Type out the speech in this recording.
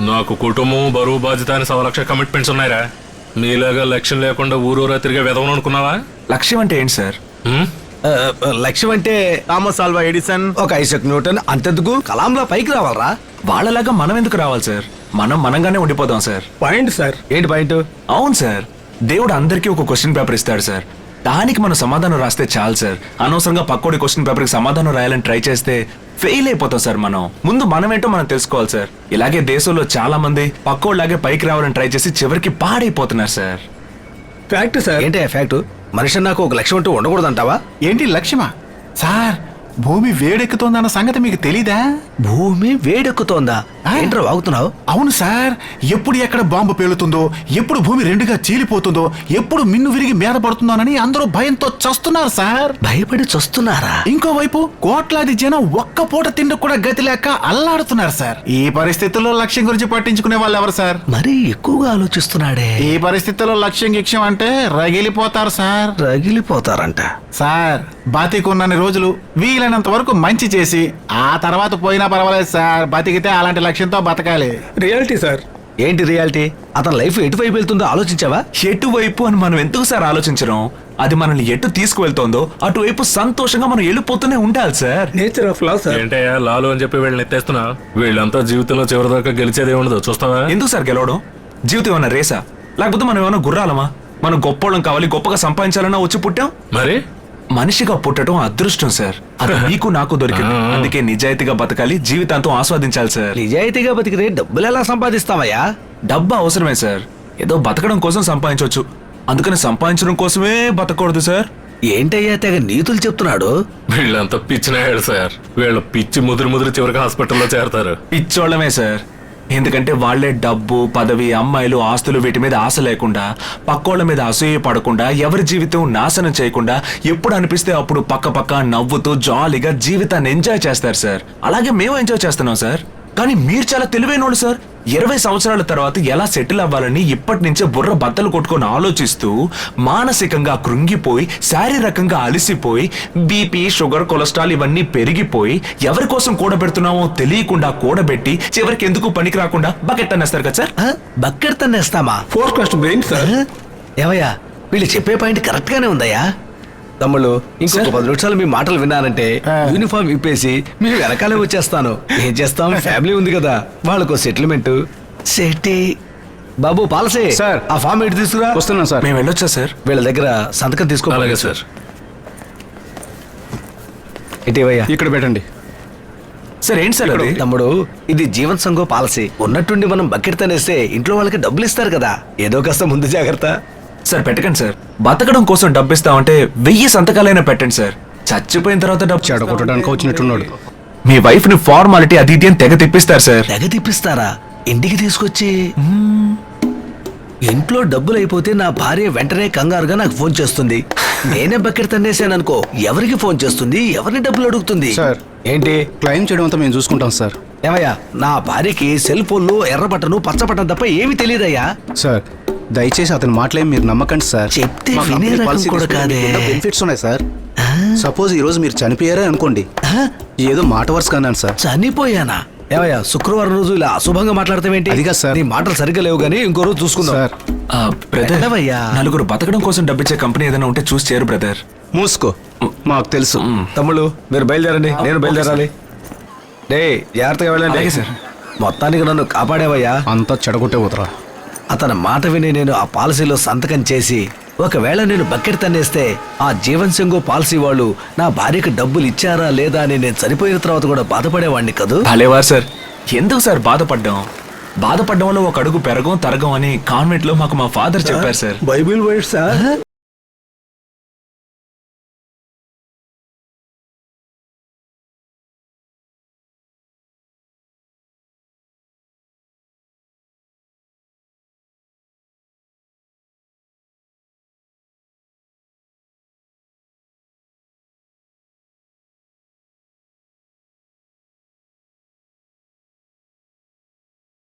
నాకు కుటుంబం బరువు బాధ్యత అని 1,00,000 కమిట్మెంట్స్ ఉన్నాయిరా. మీలాగా లక్ష్యం లేకుండా ఊరూరా తిరిగే వెదవను అనుకున్నావా? లక్ష్యం అంటే ఏంటి సార్? లక్ష్యం అంటే థామస్ ఆల్వా ఎడిసన్, ఒక ఐజాక్ న్యూటన్ అంతెందుకు కలాంలా పైకి రావాలరా. వాళ్ళలాగా మనం ఎందుకు రావాలి సార్? మనం మనంగానే ఉండిపోదాం సార్. Point sir. ఏంటి పాయింట్? అవును సార్, దేవుడు అందరికీ ఒక క్వశ్చన్ పేపర్ ఇస్తాడు సార్. దానికి మనం సమాధానం రాస్తే చాలు సార్. అనవసరంగా పక్కోడి క్వశ్చన్ పేపర్కి సమాధానం రాయాలని ట్రై చేస్తే ఫెయిల్ అయిపోతాం సార్. ముందు మనమేంటో మనం తెలుసుకోవాలి సార్. ఇలాగే దేశంలో చాలా మంది పక్కోళ్ళలాగే పైకి రావాలని ట్రై చేసి చివరికి పాడైపోతున్నారు సార్. Fact sir. ఏంటి ఫ్యాక్ట్? మనిషి నాకు ఒక లక్ష్యం అంటూ ఉండకూడదంటావా? ఏంటి లక్ష్యమా? సార్, భూమి వేడెక్కుతోందన్న సంగతి మీకు తెలీదా? భూమి వేడెక్కుతోందా? ఏంట్రా వాగుతున్నావు? అవును సార్, ఎప్పుడు ఎక్కడ బాంబు పేలుతుందో, ఎప్పుడు భూమి రెండుగా చీలిపోతుందో, ఎప్పుడు మిన్ను విరిగి మీద పడుతుందోనని అందరూ భయంతో చస్తున్నారు సార్. భయపడి చస్తున్నారా? ఇంకోవైపు కోట్లాది జనం ఒక్క పూట తిండి కూడా గతి లేక అల్లాడుతున్నారు సార్. ఈ పరిస్థితుల్లో లక్ష్యం గురించి పట్టించుకునే వాళ్ళు ఎవరు సార్? మరీ ఎక్కువగా ఆలోచిస్తున్నాడే. ఈ పరిస్థితుల్లో లక్ష్యం అంటే రగిలిపోతారు సార్. రగిలిపోతారంట సార్, బతికున్నన్ని రోజులు వీలైనంత వరకు మంచి చేసి ఆ తర్వాత పోయినా పర్వాలేదు సార్. బతికితే అలాంటి లక్ష్యంతో బతకాలి. Reality sir. ఏంటి రియాలిటీ? అతని లైఫ్ ఎటువైపు వెళ్తుందో ఆలోచించావా? ఎటువైపు అని మనం ఎందుకు సార్ ఆలోచించడం? అది మనల్ని ఎటు తీసుకువెళ్తోందో అటువైపు సంతోషంగా మనం వెళ్ళిపోతూనే ఉండాలి sir. Nature of love sir. ఏంటయ్యా లాలు అని చెప్పి వీళ్ళని ఎత్తేస్తున్నా? వీళ్ళంతా జీవితంలో చివరిదాకా గెలిచేదే ఉండదు, చూస్తావా? ఎందుకు సార్ గెలవడం? జీవితం ఏమన్నా రేసా? లేకపోతే మనం ఏమైనా గుర్రాలమా? మనం గొప్పోళ్ళం కావాలి, గొప్పగా సంపాదించాలన్నా వచ్చి పుట్టాం. మరి మనిషిగా పుట్టడం అదృష్టం సార్. అది మీకు నాకు దొరికింది. అందుకే నిజాయితీగా బతకాలి, జీవితాంతం ఆస్వాదించాలి సార్. నిజాయితీగా బతికితే డబ్బులు ఎలా సంపాదిస్తావయ్యా? డబ్బు అవసరమే సార్. ఏదో బతకడం కోసం సంపాదించవచ్చు, అందుకని సంపాదించడం కోసమే బతకూడదు సార్. ఏంటయ్యా తెగ నీతులు చెప్తున్నాడు? వీళ్ళంతా పిచ్చినాయాడు సార్. వీళ్ళ పిచ్చి ముదిరి చివరికి హాస్పిటల్లో చేరతారు. పిచ్చోళ్ళమే సార్. ఎందుకంటే వాళ్లే డబ్బు, పదవి, అమ్మాయిలు, ఆస్తులు వీటి మీద ఆశ లేకుండా, పక్కోళ్ళ మీద అసూయ పడకుండా, ఎవరి జీవితం నాశనం చేయకుండా, ఎప్పుడు అనిపిస్తే అప్పుడు పక్క నవ్వుతూ జాలీగా జీవితాన్ని ఎంజాయ్ చేస్తారు సార్. అలాగే మేము ఎంజాయ్ చేస్తున్నాం సార్. కానీ మీరు చాలా తెలివైనోళ్ళు సార్. 20 సంవత్సరాల తర్వాత ఎలా సెటిల్ అవ్వాలని ఇప్పటి నుంచే బుర్ర బద్దలు కొట్టుకొని ఆలోచిస్తూ, మానసికంగా కృంగిపోయి, శారీరకంగా అలసిపోయి, బీపీ, షుగర్, కొలెస్ట్రాల్ ఇవన్నీ పెరిగిపోయి, ఎవరి కోసం కూడబెడుతున్నామో తెలియకుండా కూడబెట్టి చివరికి ఎందుకు పనికి రాకుండా బకెట్ తన్నేస్తారు కదా సార్. బకెట్ తన్నేస్తామా? Forecast brain sir. ఏవయ్యా, వీళ్ళు చెప్పే పాయింట్ కరెక్ట్ గానే ఉందయ్యా. తమ్ముళ్ళు, ఇంకొక 10 నిమిషాలు మీ మాటలు విన్నానంటే యూనిఫామ్ ఇప్పేసి మీ వెనకాలే వచ్చేస్తాను. ఏం చేస్తాం, ఫ్యామిలీ ఉంది కదా, వాళ్ళకు సెటిల్మెంట్ సెట్టి. బాబు పాలసీ సార్, ఆ ఫామ్ ఏంటి తీసుకురా. వస్తున్నాం సార్. మేము వెళ్ళొచ్చా సార్? వీళ్ళ దగ్గర సంతకం తీసుకో. అలాగే సార్. ఇటీవయ్యా ఇక్కడ పెట్టండి సార్. ఏంటి సార్ అది? తమ్ముడు, ఇది జీవన్ సంఘో పాలసీ. ఉన్నట్టుండి మనం బకెట్ తనేస్తే ఇంట్లో వాళ్ళకి డబ్బులు ఇస్తారు కదా, ఏదో కాస్త ముందు జాగ్రత్త. సార్ పెట్టకండి సార్. బతకడం కోసం డబ్బు ఇస్తామంటే 1000 సంతకాలైనా పెట్టండి సార్. చచ్చిపోయిన తర్వాత డబ్బు చెడగొట్టడానికి వచ్చినట్టున్నాడు. మీ వైఫ్ ని ఫార్మాలిటీ అది ఇది అని తెగ తిప్పిస్తారు సార్. తెగ తిప్పిస్తారా? ఇంటికి తీసుకొచ్చి ఇంట్లో డబ్బులు అయిపోతే నా భార్య వెంటనే కంగారుగా నాకు ఫోన్ చేస్తుంది. నేనే బకెట్ తన్నేసాననుకో, ఎవరికి ఫోన్ చేస్తుంది, ఎవరిని డబ్బులు అడుగుతుంది? సార్, ఏంటి క్లెయిమ్ చేయడం అంతా మేము చూసుకుంటాం సార్. ఏమయ్యా, నా భార్యకి సెల్ ఫోన్లు ఎర్ర బటను పచ్చ బటన్ తప్ప ఏమీ తెలియదయ్యా. సార్, దయచేసి అతని మాటలేం మీరు నమ్మకండి సార్. చెప్తే వినే రకం కూడా కాదే. బెనిఫిట్స్ ఉన్నాయి సార్. సపోజ్ ఈ రోజు మీరు చనిపోయారే అనుకోండి, ఏదో మాట వరుస కన్నాను సార్. చనిపోయానా? ఏమయ్యా, శుక్రవారం రోజు ఇలా అశుభంగా మాట్లాడతావేంటి? అది కాదు సార్. నీ మాటలు సరిగ్గా లేవు గానీ ఇంకో రోజు చూసుకుందాం సార్. బ్రదర్, వెళ్ళవయ్యా. నలుగురు బతకడం కోసం డబ్బిచ్చే కంపెనీ ఏదైనా ఉంటే చూసి చేరు బ్రదర్. మూసుకో, మాకు తెలుసు. తమ్ముళ్ళు, మీరు బయలుదేరండి, నేను బయలుదేరాలి. డే జాగ్రత్తగా వెళ్ళండి. అలాగే సార్. మొత్తానికి నన్ను కాపాడేవయ్యా. అంతా చెడగొట్టే ఉతరా. అతని మాట విని నేను ఆ పాలసీలో సంతకం చేసి, ఒకవేళ నేను బకెట్ తన్నేస్తే ఆ జీవన్ సింగో పాలసీ వాళ్ళు నా భార్యకు డబ్బులు ఇచ్చారా లేదా అని నేను చనిపోయిన తర్వాత కూడా బాధపడేవాడిని కదూ. భలేవారు సార్. ఎందుకు సార్ బాధపడ్డాం? బాధపడ్డం వల్ల ఒక అడుగు పెరగం తరగం అని కాన్వెంట్ లో మాకు మా ఫాదర్ చెప్పారు సార్. Bible words.